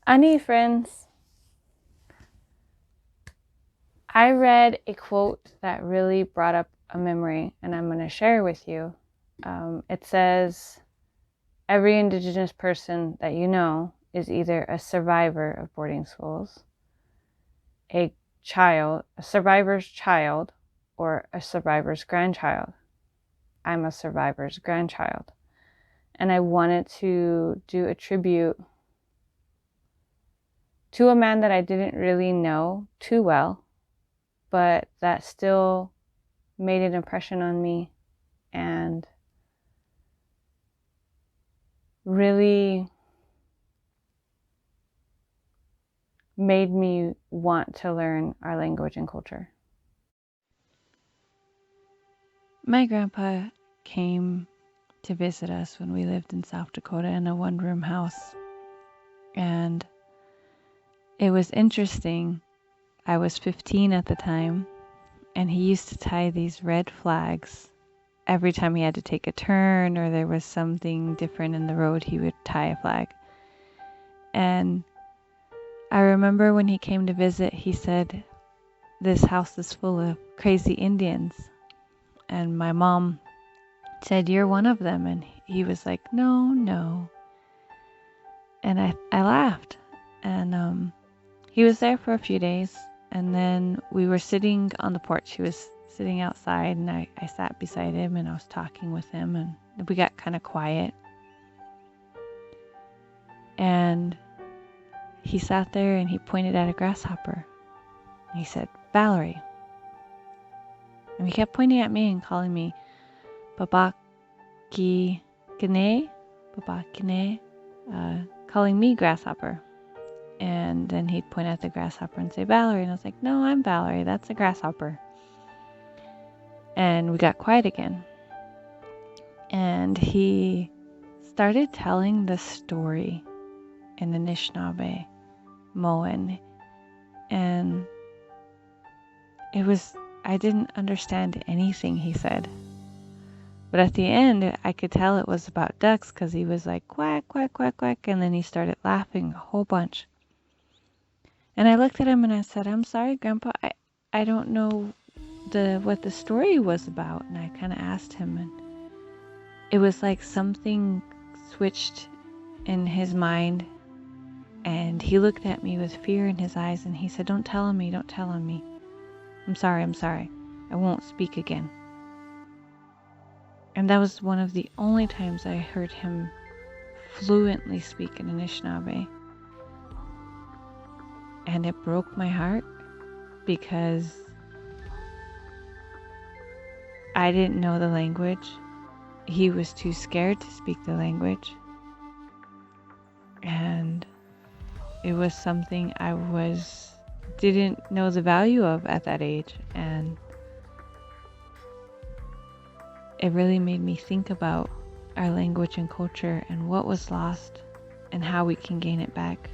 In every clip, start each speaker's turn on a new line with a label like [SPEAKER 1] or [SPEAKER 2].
[SPEAKER 1] Ani friends, I read a quote that really brought up a memory, and I'm going to share with you. It says, every Indigenous person that you know is either a survivor of boarding schools, a survivor's child, or a survivor's grandchild. I'm a survivor's grandchild. And I wanted to do a tribute to a man that I didn't really know too well, but that still made an impression on me and really made me want to learn our language and culture. My grandpa came to visit us when we lived in South Dakota in a one-room house. And it was interesting. I was 15 at the time, and he used to tie these red flags. Every time he had to take a turn or there was something different in the road, he would tie a flag. And I remember when he came to visit, he said, "This house is full of crazy Indians." And my mom said, "You're one of them." And he was like, no. And I laughed. And he was there for a few days. And then we were sitting on the porch. He was sitting outside, and I sat beside him, and I was talking with him, and we got kind of quiet. And he sat there and he pointed at a grasshopper. And he said, "Valerie." And he kept pointing at me and calling me Babaki Gane, calling me grasshopper. And then he'd point at the grasshopper and say, "Valerie." And I was like, "No, I'm Valerie. That's a grasshopper." And we got quiet again. And he started telling the story in Anishinaabe, Moan. And I didn't understand anything he said. But at the end, I could tell it was about ducks because he was like, "Quack, quack, quack, quack." And then he started laughing a whole bunch. And I looked at him and I said, "I'm sorry, Grandpa. I don't know what the story was about." And I kind of asked him, and it was like something switched in his mind. And he looked at me with fear in his eyes and he said, don't tell on me. I'm sorry. I won't speak again." And that was one of the only times I heard him fluently speak in Anishinaabe. And it broke my heart because I didn't know the language. He was too scared to speak the language. And it was something I didn't know the value of at that age. And it really made me think about our language and culture and what was lost and how we can gain it back.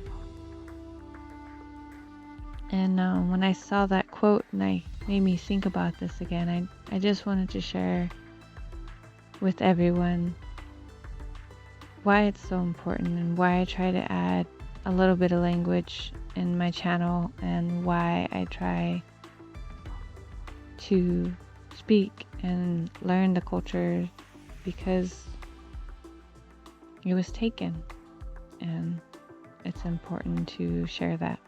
[SPEAKER 1] And when I saw that quote, and it made me think about this again, I just wanted to share with everyone why it's so important and why I try to add a little bit of language in my channel and why I try to speak and learn the culture, because it was taken and it's important to share that.